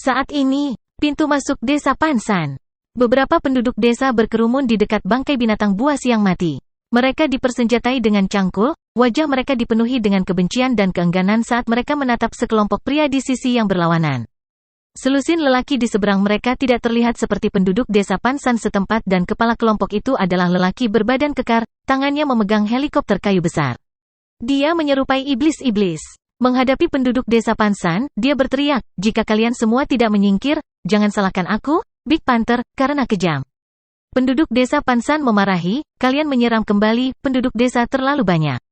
Saat ini, pintu masuk desa Pansan. Beberapa penduduk desa berkerumun di dekat bangkai binatang buas yang mati. Mereka dipersenjatai dengan cangkul, wajah mereka dipenuhi dengan kebencian dan keengganan saat mereka menatap sekelompok pria di sisi yang berlawanan. Selusin lelaki di seberang mereka tidak terlihat seperti penduduk desa Pansan setempat dan kepala kelompok itu adalah lelaki berbadan kekar, tangannya memegang helikopter kayu besar. Dia menyerupai iblis-iblis. Menghadapi penduduk desa Pansan, dia berteriak, "Jika kalian semua tidak menyingkir, jangan salahkan aku, Big Panther, karena kejam." Penduduk desa Pansan memarahi, "Kalian menyerang kembali, penduduk desa terlalu banyak.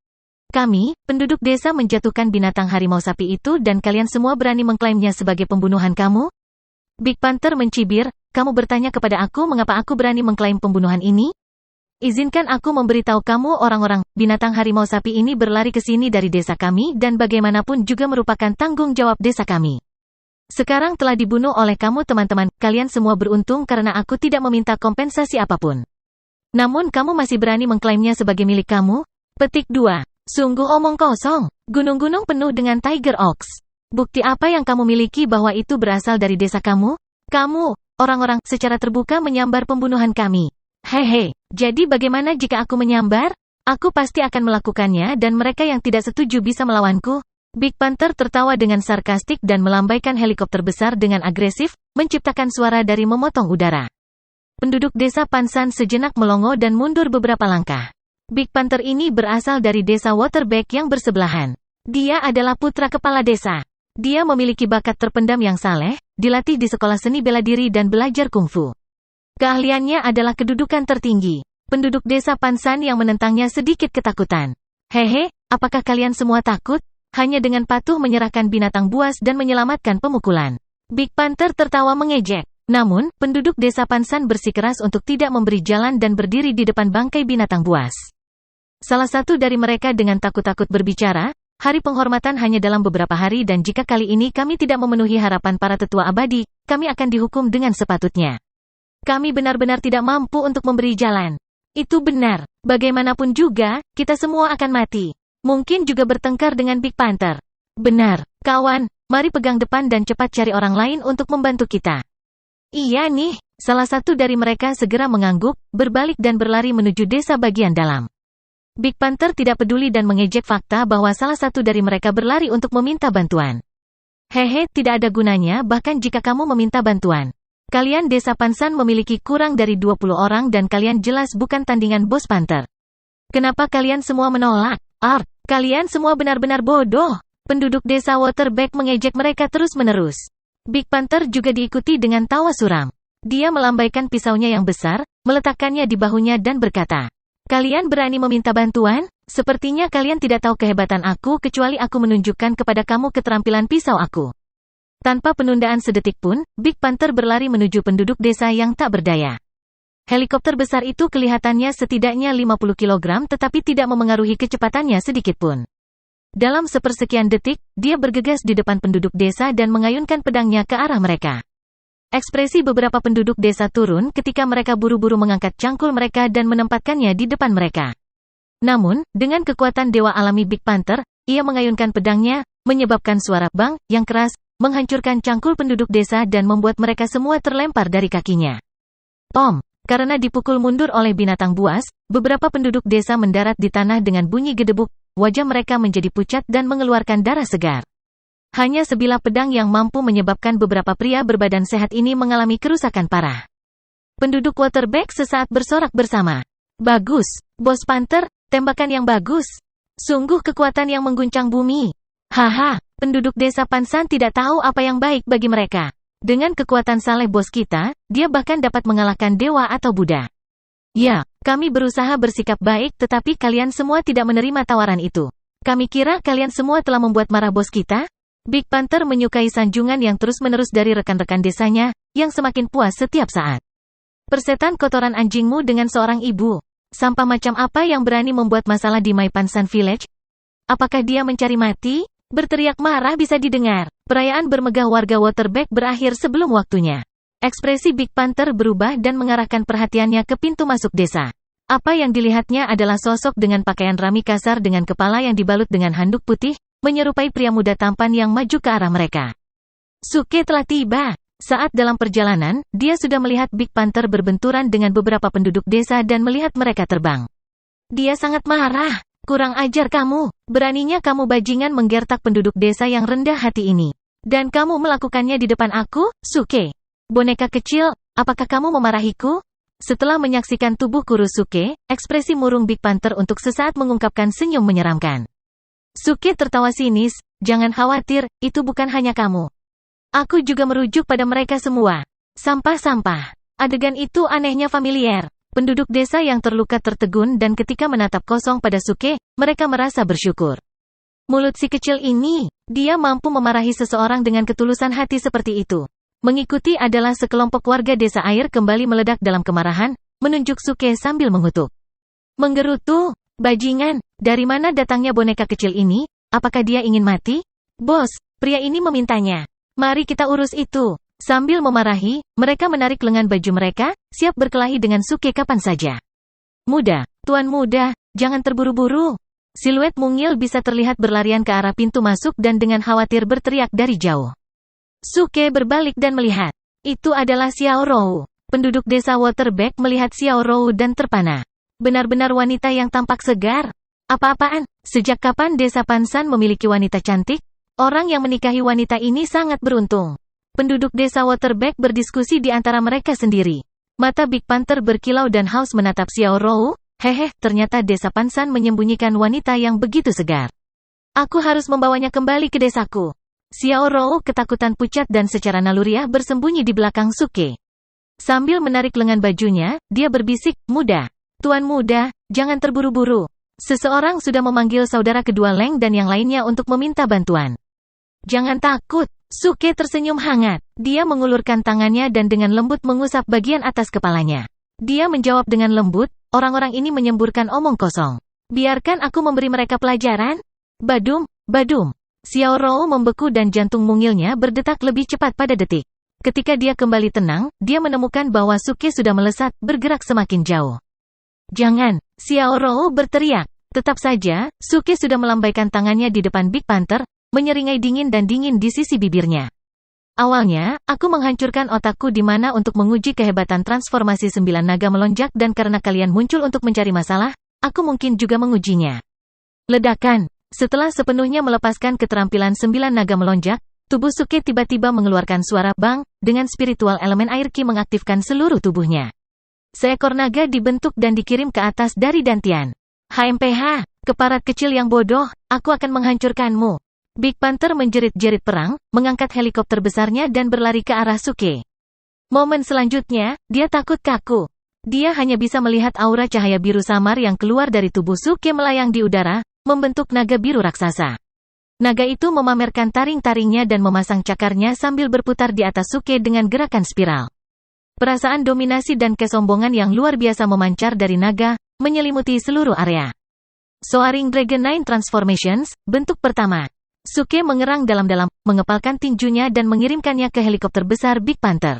Kami, penduduk desa menjatuhkan binatang harimau sapi itu dan kalian semua berani mengklaimnya sebagai pembunuhan kamu?" Big Panther mencibir, "Kamu bertanya kepada aku mengapa aku berani mengklaim pembunuhan ini? Izinkan aku memberitahu kamu orang-orang, binatang harimau sapi ini berlari ke sini dari desa kami dan bagaimanapun juga merupakan tanggung jawab desa kami. Sekarang telah dibunuh oleh kamu teman-teman, kalian semua beruntung karena aku tidak meminta kompensasi apapun. Namun kamu masih berani mengklaimnya sebagai milik kamu?" Petik 2. Sungguh omong kosong. Gunung-gunung penuh dengan Tiger Oaks. Bukti apa yang kamu miliki bahwa itu berasal dari desa kamu? Kamu, orang-orang, secara terbuka menyambar pembunuhan kami. Hehe, jadi bagaimana jika aku menyambar? Aku pasti akan melakukannya dan mereka yang tidak setuju bisa melawanku. Big Panther tertawa dengan sarkastik dan melambaikan helikopter besar dengan agresif, menciptakan suara dari memotong udara. Penduduk desa Pansan sejenak melongo dan mundur beberapa langkah. Big Panther ini berasal dari desa Waterback yang bersebelahan. Dia adalah putra kepala desa. Dia memiliki bakat terpendam yang saleh, dilatih di sekolah seni bela diri dan belajar kungfu. Keahliannya adalah kedudukan tertinggi. Penduduk desa Pansan yang menentangnya sedikit ketakutan. Hehe, apakah kalian semua takut? Hanya dengan patuh menyerahkan binatang buas dan menyelamatkan pemukulan. Big Panther tertawa mengejek. Namun, penduduk desa Pansan bersikeras untuk tidak memberi jalan dan berdiri di depan bangkai binatang buas. Salah satu dari mereka dengan takut-takut berbicara, "Hari penghormatan hanya dalam beberapa hari dan jika kali ini kami tidak memenuhi harapan para tetua abadi, kami akan dihukum dengan sepatutnya. Kami benar-benar tidak mampu untuk memberi jalan." Itu benar. Bagaimanapun juga, kita semua akan mati. Mungkin juga bertengkar dengan Big Panther. Benar, kawan, mari pegang depan dan cepat cari orang lain untuk membantu kita. Iya nih, salah satu dari mereka segera mengangguk, berbalik dan berlari menuju desa bagian dalam. Big Panther tidak peduli dan mengejek fakta bahwa salah satu dari mereka berlari untuk meminta bantuan. Hehe, tidak ada gunanya bahkan jika kamu meminta bantuan. Kalian desa Pansan memiliki kurang dari 20 orang dan kalian jelas bukan tandingan bos Panther. Kenapa kalian semua menolak? Kalian semua benar-benar bodoh. Penduduk desa Waterback mengejek mereka terus-menerus. Big Panther juga diikuti dengan tawa suram. Dia melambaikan pisaunya yang besar, meletakkannya di bahunya dan berkata, "Kalian berani meminta bantuan? Sepertinya kalian tidak tahu kehebatan aku kecuali aku menunjukkan kepada kamu keterampilan pisau aku." Tanpa penundaan sedetik pun, Big Panther berlari menuju penduduk desa yang tak berdaya. Helikopter besar itu kelihatannya setidaknya 50 kg tetapi tidak memengaruhi kecepatannya sedikitpun. Dalam sepersekian detik, dia bergegas di depan penduduk desa dan mengayunkan pedangnya ke arah mereka. Ekspresi beberapa penduduk desa turun ketika mereka buru-buru mengangkat cangkul mereka dan menempatkannya di depan mereka. Namun, dengan kekuatan dewa alami Big Panther, ia mengayunkan pedangnya, menyebabkan suara bang yang keras, menghancurkan cangkul penduduk desa dan membuat mereka semua terlempar dari kakinya. Karena dipukul mundur oleh binatang buas, beberapa penduduk desa mendarat di tanah dengan bunyi gedebuk, wajah mereka menjadi pucat dan mengeluarkan darah segar. Hanya sebilah pedang yang mampu menyebabkan beberapa pria berbadan sehat ini mengalami kerusakan parah. Penduduk Waterback sesaat bersorak bersama. "Bagus, Bos Panther, tembakan yang bagus. Sungguh kekuatan yang mengguncang bumi." Haha, penduduk desa Pansan tidak tahu apa yang baik bagi mereka. Dengan kekuatan saleh bos kita, dia bahkan dapat mengalahkan dewa atau Buddha. Ya, kami berusaha bersikap baik tetapi kalian semua tidak menerima tawaran itu. Kami kira kalian semua telah membuat marah bos kita? Big Panther menyukai sanjungan yang terus-menerus dari rekan-rekan desanya, yang semakin puas setiap saat. "Persetan kotoran anjingmu dengan seorang ibu. Sampah macam apa yang berani membuat masalah di My Pansan Village? Apakah dia mencari mati?" Berteriak marah bisa didengar. Perayaan bermegah warga Waterback berakhir sebelum waktunya. Ekspresi Big Panther berubah dan mengarahkan perhatiannya ke pintu masuk desa. Apa yang dilihatnya adalah sosok dengan pakaian rami kasar dengan kepala yang dibalut dengan handuk putih, menyerupai pria muda tampan yang maju ke arah mereka. "Suke telah tiba." Saat dalam perjalanan, dia sudah melihat Big Panther berbenturan dengan beberapa penduduk desa dan melihat mereka terbang. Dia sangat marah. Kurang ajar kamu. Beraninya kamu bajingan menggertak penduduk desa yang rendah hati ini. Dan kamu melakukannya di depan aku, Suke. Boneka kecil, apakah kamu memarahiku? Setelah menyaksikan tubuh kurus Suke, ekspresi murung Big Panther untuk sesaat mengungkapkan senyum menyeramkan. Suke tertawa sinis, jangan khawatir, itu bukan hanya kamu. Aku juga merujuk pada mereka semua. Sampah-sampah. Adegan itu anehnya familiar. Penduduk desa yang terluka tertegun dan ketika menatap kosong pada Suke, mereka merasa bersyukur. Mulut si kecil ini, dia mampu memarahi seseorang dengan ketulusan hati seperti itu. Mengikuti adalah sekelompok warga desa air kembali meledak dalam kemarahan, menunjuk Suke sambil mengutuk. Menggerutu, bajingan, dari mana datangnya boneka kecil ini? Apakah dia ingin mati? Bos, pria ini memintanya. Mari kita urus itu. Sambil memarahi, mereka menarik lengan baju mereka, siap berkelahi dengan Suke kapan saja. Muda, tuan muda, jangan terburu-buru. Siluet mungil bisa terlihat berlarian ke arah pintu masuk dan dengan khawatir berteriak dari jauh. Suke berbalik dan melihat. Itu adalah Xiao Rou. Penduduk desa Waterback melihat Xiao Rou dan terpana. Benar-benar wanita yang tampak segar. Apa-apaan? Sejak kapan desa Pansan memiliki wanita cantik? Orang yang menikahi wanita ini sangat beruntung. Penduduk desa Waterback berdiskusi di antara mereka sendiri. Mata Big Panther berkilau dan haus menatap Xiao Rou. Hehe, ternyata desa Pansan menyembunyikan wanita yang begitu segar. Aku harus membawanya kembali ke desaku. Xiao Rou ketakutan pucat dan secara naluriah bersembunyi di belakang Suke. Sambil menarik lengan bajunya, dia berbisik, muda. Tuan muda, jangan terburu-buru. Seseorang sudah memanggil saudara kedua Leng dan yang lainnya untuk meminta bantuan. Jangan takut. Suke tersenyum hangat. Dia mengulurkan tangannya dan dengan lembut mengusap bagian atas kepalanya. Dia menjawab dengan lembut, orang-orang ini menyemburkan omong kosong. Biarkan aku memberi mereka pelajaran. Badum, badum. Xiao Rou membeku dan jantung mungilnya berdetak lebih cepat pada detik. Ketika dia kembali tenang, dia menemukan bahwa Suke sudah melesat, bergerak semakin jauh. Jangan, Xiao Rou berteriak. Tetap saja, Suke sudah melambaikan tangannya di depan Big Panther, menyeringai dingin dan dingin di sisi bibirnya. Awalnya, aku menghancurkan otakku di mana untuk menguji kehebatan transformasi 9 naga melonjak dan karena kalian muncul untuk mencari masalah, aku mungkin juga mengujinya. Ledakan. Setelah sepenuhnya melepaskan keterampilan 9 naga melonjak, tubuh Suke tiba-tiba mengeluarkan suara bang, dengan spiritual elemen air ki mengaktifkan seluruh tubuhnya. Seekor naga dibentuk dan dikirim ke atas dari dantian. HMPH, keparat kecil yang bodoh, aku akan menghancurkanmu. Big Panther menjerit-jerit perang, mengangkat helikopter besarnya dan berlari ke arah Suke. Momen selanjutnya, dia takut kaku. Dia hanya bisa melihat aura cahaya biru samar yang keluar dari tubuh Suke melayang di udara, membentuk naga biru raksasa. Naga itu memamerkan taring-taringnya dan memasang cakarnya sambil berputar di atas Suke dengan gerakan spiral. Perasaan dominasi dan kesombongan yang luar biasa memancar dari naga, menyelimuti seluruh area. Soaring Dragon 9 Transformations, bentuk pertama. Suke mengerang dalam-dalam, mengepalkan tinjunya dan mengirimkannya ke helikopter besar Big Panther.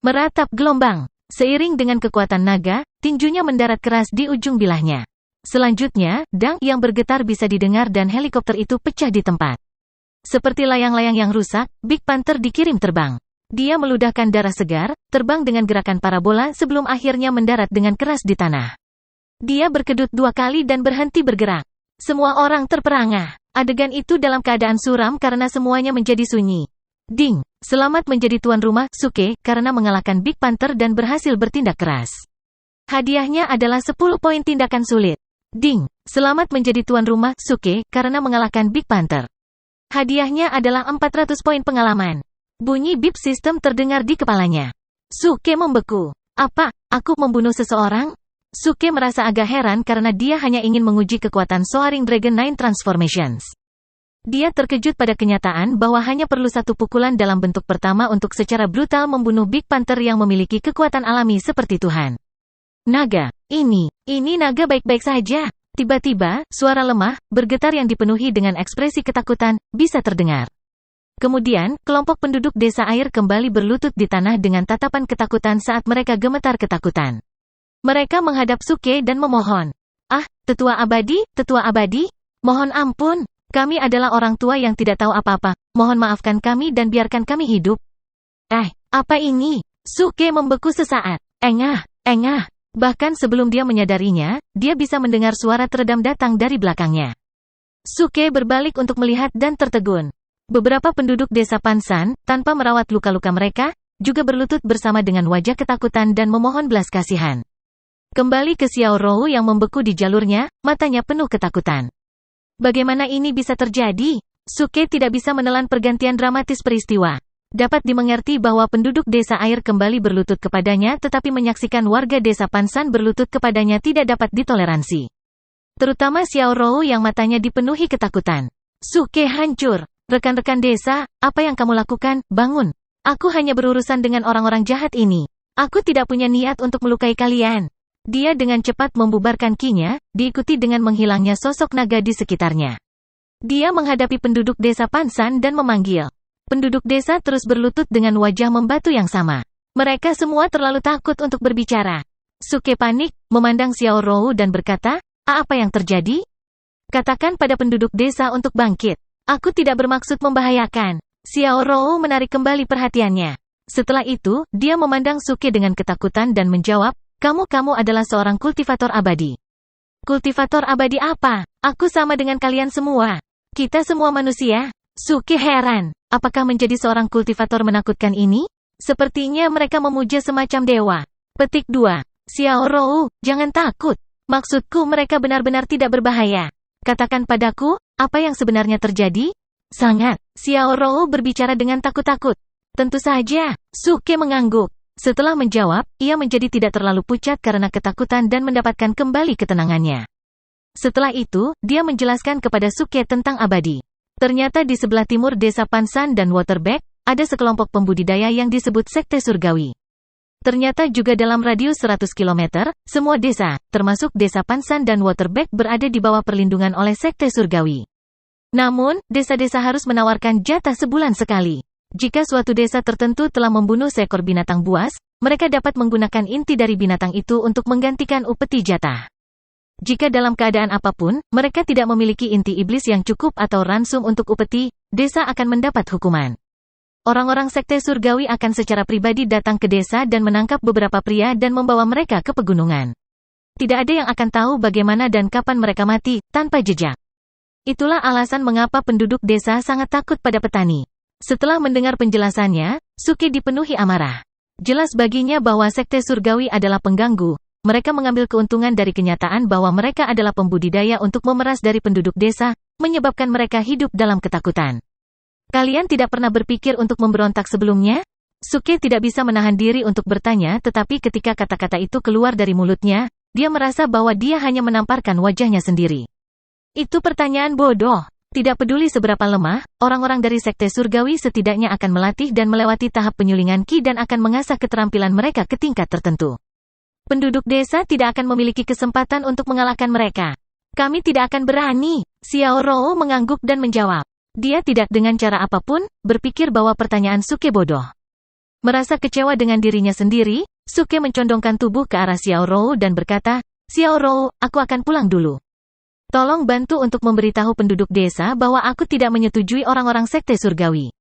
Meratap gelombang. Seiring dengan kekuatan naga, tinjunya mendarat keras di ujung bilahnya. Selanjutnya, dang yang bergetar bisa didengar dan helikopter itu pecah di tempat. Seperti layang-layang yang rusak, Big Panther dikirim terbang. Dia meludahkan darah segar, terbang dengan gerakan parabola sebelum akhirnya mendarat dengan keras di tanah. Dia berkedut 2 kali dan berhenti bergerak. Semua orang terperangah. Adegan itu dalam keadaan suram karena semuanya menjadi sunyi. Ding, selamat menjadi tuan rumah, Suke, karena mengalahkan Big Panther dan berhasil bertindak keras. Hadiahnya adalah 10 poin tindakan sulit. Ding, selamat menjadi tuan rumah, Suke, karena mengalahkan Big Panther. Hadiahnya adalah 400 poin pengalaman. Bunyi bip sistem terdengar di kepalanya. Suke membeku. Apa, aku membunuh seseorang? Suke merasa agak heran karena dia hanya ingin menguji kekuatan Soaring Dragon 9 Transformations. Dia terkejut pada kenyataan bahwa hanya perlu 1 pukulan dalam bentuk pertama untuk secara brutal membunuh Big Panther yang memiliki kekuatan alami seperti Tuhan. Naga, ini naga baik-baik saja. Tiba-tiba, suara lemah, bergetar yang dipenuhi dengan ekspresi ketakutan, bisa terdengar. Kemudian, kelompok penduduk desa air kembali berlutut di tanah dengan tatapan ketakutan saat mereka gemetar ketakutan. Mereka menghadap Suke dan memohon. Ah, tetua abadi, mohon ampun. Kami adalah orang tua yang tidak tahu apa-apa. Mohon maafkan kami dan biarkan kami hidup. Apa ini? Suke membeku sesaat. Engah, engah. Bahkan sebelum dia menyadarinya, dia bisa mendengar suara teredam datang dari belakangnya. Suke berbalik untuk melihat dan tertegun. Beberapa penduduk desa Pansan, tanpa merawat luka-luka mereka, juga berlutut bersama dengan wajah ketakutan dan memohon belas kasihan. Kembali ke Xiao Rou yang membeku di jalurnya, matanya penuh ketakutan. Bagaimana ini bisa terjadi? Suke tidak bisa menelan pergantian dramatis peristiwa. Dapat dimengerti bahwa penduduk desa air kembali berlutut kepadanya, tetapi menyaksikan warga desa Pansan berlutut kepadanya tidak dapat ditoleransi. Terutama Xiao Rou yang matanya dipenuhi ketakutan. Suke hancur. Rekan-rekan desa, apa yang kamu lakukan? Bangun. Aku hanya berurusan dengan orang-orang jahat ini. Aku tidak punya niat untuk melukai kalian. Dia dengan cepat membubarkan kinya, diikuti dengan menghilangnya sosok naga di sekitarnya. Dia menghadapi penduduk desa Pansan dan memanggil. Penduduk desa terus berlutut dengan wajah membatu yang sama. Mereka semua terlalu takut untuk berbicara. Suke panik, memandang Xiao Rou dan berkata, apa yang terjadi? Katakan pada penduduk desa untuk bangkit. Aku tidak bermaksud membahayakan. Xiao Rou menarik kembali perhatiannya. Setelah itu, dia memandang Suke dengan ketakutan dan menjawab, kamu adalah seorang kultivator abadi. Kultivator abadi apa? Aku sama dengan kalian semua. Kita semua manusia. Suke heran. Apakah menjadi seorang kultivator menakutkan ini? Sepertinya mereka memuja semacam dewa. Petik 2. Xiao Rou, jangan takut. Maksudku mereka benar-benar tidak berbahaya. Katakan padaku, apa yang sebenarnya terjadi? Sangat. Xiao Rou berbicara dengan takut-takut. Tentu saja. Suke mengangguk. Setelah menjawab, ia menjadi tidak terlalu pucat karena ketakutan dan mendapatkan kembali ketenangannya. Setelah itu, dia menjelaskan kepada Suke tentang abadi. Ternyata di sebelah timur desa Pansan dan Waterback, ada sekelompok pembudidaya yang disebut Sekte Surgawi. Ternyata juga dalam radius 100 km, semua desa, termasuk desa Pansan dan Waterback berada di bawah perlindungan oleh Sekte Surgawi. Namun, desa-desa harus menawarkan jatah sebulan sekali. Jika suatu desa tertentu telah membunuh seekor binatang buas, mereka dapat menggunakan inti dari binatang itu untuk menggantikan upeti jatah. Jika dalam keadaan apapun, mereka tidak memiliki inti iblis yang cukup atau ransum untuk upeti, desa akan mendapat hukuman. Orang-orang Sekte Surgawi akan secara pribadi datang ke desa dan menangkap beberapa pria dan membawa mereka ke pegunungan. Tidak ada yang akan tahu bagaimana dan kapan mereka mati, tanpa jejak. Itulah alasan mengapa penduduk desa sangat takut pada petani. Setelah mendengar penjelasannya, Suke dipenuhi amarah. Jelas baginya bahwa Sekte Surgawi adalah pengganggu. Mereka mengambil keuntungan dari kenyataan bahwa mereka adalah pembudidaya untuk memeras dari penduduk desa, menyebabkan mereka hidup dalam ketakutan. Kalian tidak pernah berpikir untuk memberontak sebelumnya? Suke tidak bisa menahan diri untuk bertanya, tetapi ketika kata-kata itu keluar dari mulutnya, dia merasa bahwa dia hanya menamparkan wajahnya sendiri. Itu pertanyaan bodoh. Tidak peduli seberapa lemah, orang-orang dari Sekte Surgawi setidaknya akan melatih dan melewati tahap penyulingan ki dan akan mengasah keterampilan mereka ke tingkat tertentu. Penduduk desa tidak akan memiliki kesempatan untuk mengalahkan mereka. Kami tidak akan berani. Xiao Rou mengangguk dan menjawab. Dia tidak dengan cara apapun, berpikir bahwa pertanyaan Suke bodoh. Merasa kecewa dengan dirinya sendiri, Suke mencondongkan tubuh ke arah Xiao Rou dan berkata, Xiao Rou, aku akan pulang dulu. Tolong bantu untuk memberitahu penduduk desa bahwa aku tidak menyetujui orang-orang Sekte Surgawi.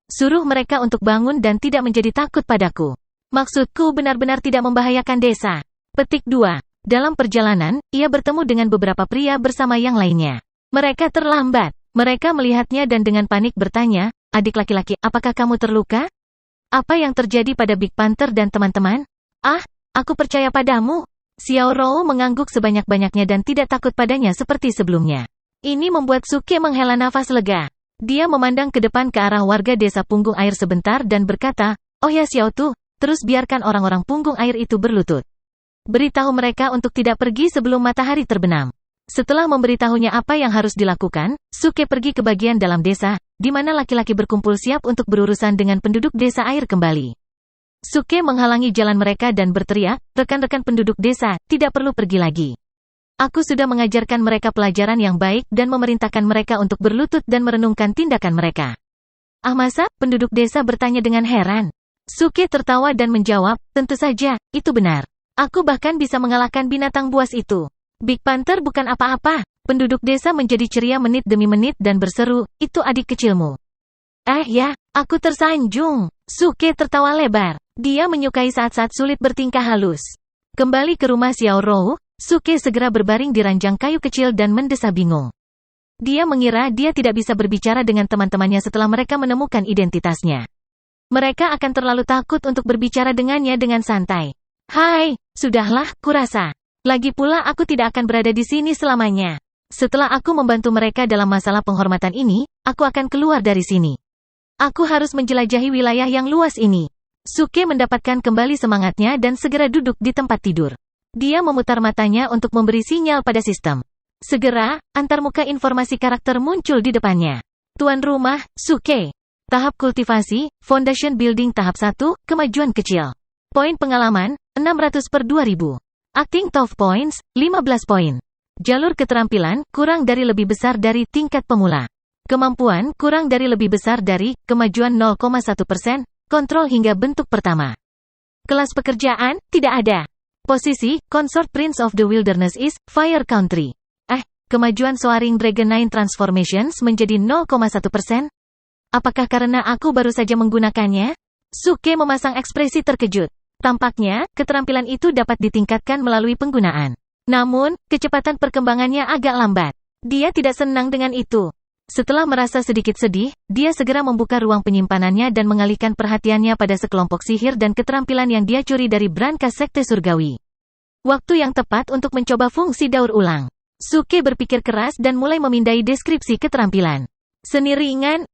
Suruh mereka untuk bangun dan tidak menjadi takut padaku. Maksudku benar-benar tidak membahayakan desa. Petik 2. Dalam perjalanan, ia bertemu dengan beberapa pria bersama yang lainnya. Mereka terlambat. Mereka melihatnya dan dengan panik bertanya, adik laki-laki, apakah kamu terluka? Apa yang terjadi pada Big Panther dan teman-teman? Ah, aku percaya padamu. Xiao Rou mengangguk sebanyak-banyaknya dan tidak takut padanya seperti sebelumnya. Ini membuat Suke menghela nafas lega. Dia memandang ke depan ke arah warga desa Punggung Air sebentar dan berkata, oh ya Xiao Tu, terus biarkan orang-orang Punggung Air itu berlutut. Beritahu mereka untuk tidak pergi sebelum matahari terbenam. Setelah memberitahunya apa yang harus dilakukan, Suke pergi ke bagian dalam desa, di mana laki-laki berkumpul siap untuk berurusan dengan penduduk desa air kembali. Suke menghalangi jalan mereka dan berteriak, rekan-rekan penduduk desa, tidak perlu pergi lagi. Aku sudah mengajarkan mereka pelajaran yang baik dan memerintahkan mereka untuk berlutut dan merenungkan tindakan mereka. Ah masa? Penduduk desa bertanya dengan heran. Suke tertawa dan menjawab, tentu saja, itu benar. Aku bahkan bisa mengalahkan binatang buas itu. Big Panther bukan apa-apa. Penduduk desa menjadi ceria menit demi menit dan berseru, itu adik kecilmu. Ya, aku tersanjung. Suke tertawa lebar. Dia menyukai saat-saat sulit bertingkah halus. Kembali ke rumah Xiao Rou, Suke segera berbaring di ranjang kayu kecil dan mendesah bingung. Dia mengira dia tidak bisa berbicara dengan teman-temannya setelah mereka menemukan identitasnya. Mereka akan terlalu takut untuk berbicara dengannya dengan santai. Hai, sudahlah, kurasa. Lagi pula aku tidak akan berada di sini selamanya. Setelah aku membantu mereka dalam masalah penghormatan ini, aku akan keluar dari sini. Aku harus menjelajahi wilayah yang luas ini. Suke mendapatkan kembali semangatnya dan segera duduk di tempat tidur. Dia memutar matanya untuk memberi sinyal pada sistem. Segera, antarmuka informasi karakter muncul di depannya. Tuan rumah, Suke. Tahap kultivasi, Foundation Building tahap 1, kemajuan kecil. Poin pengalaman, 600/2000. Acting Tough Points, 15 poin. Jalur keterampilan, kurang dari lebih besar dari tingkat pemula. Kemampuan, kurang dari lebih besar dari, kemajuan 0,1%, kontrol hingga bentuk pertama. Kelas pekerjaan, tidak ada. Posisi, Consort Prince of the Wilderness is, Fire Country. Kemajuan Soaring Dragon 9 Transformations menjadi 0,1%? Apakah karena aku baru saja menggunakannya? Suke memasang ekspresi terkejut. Tampaknya, keterampilan itu dapat ditingkatkan melalui penggunaan. Namun, kecepatan perkembangannya agak lambat. Dia tidak senang dengan itu. Setelah merasa sedikit sedih, dia segera membuka ruang penyimpanannya dan mengalihkan perhatiannya pada sekelompok sihir dan keterampilan yang dia curi dari brankas sekte surgawi. Waktu yang tepat untuk mencoba fungsi daur ulang. Suke berpikir keras dan mulai memindai deskripsi keterampilan. Seni ringan,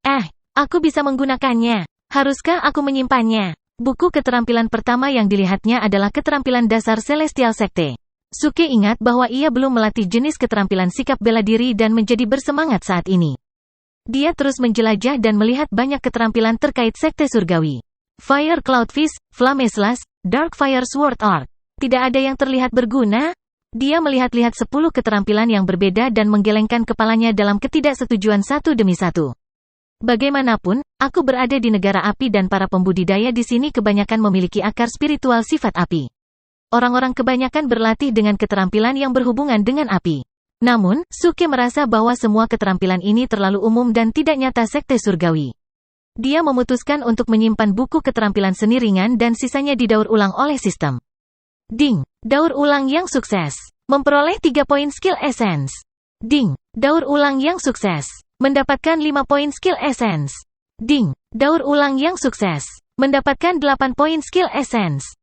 aku bisa menggunakannya. Haruskah aku menyimpannya? Buku keterampilan pertama yang dilihatnya adalah keterampilan dasar Celestial Sekte. Suke ingat bahwa ia belum melatih jenis keterampilan sikap bela diri dan menjadi bersemangat saat ini. Dia terus menjelajah dan melihat banyak keterampilan terkait sekte surgawi. Fire Cloud Fist, Flame Slash, Dark Fire Sword Art. Tidak ada yang terlihat berguna? Dia melihat-lihat 10 keterampilan yang berbeda dan menggelengkan kepalanya dalam ketidaksetujuan satu demi satu. Bagaimanapun, aku berada di negara api dan para pembudidaya di sini kebanyakan memiliki akar spiritual sifat api. Orang-orang kebanyakan berlatih dengan keterampilan yang berhubungan dengan api. Namun, Suke merasa bahwa semua keterampilan ini terlalu umum dan tidak nyata sekte surgawi. Dia memutuskan untuk menyimpan buku keterampilan seni ringan dan sisanya didaur ulang oleh sistem. Ding! Daur ulang yang sukses. Memperoleh 3 poin skill essence. Ding! Daur ulang yang sukses. Mendapatkan 5 poin skill essence. Ding! Daur ulang yang sukses. Mendapatkan 8 poin skill essence.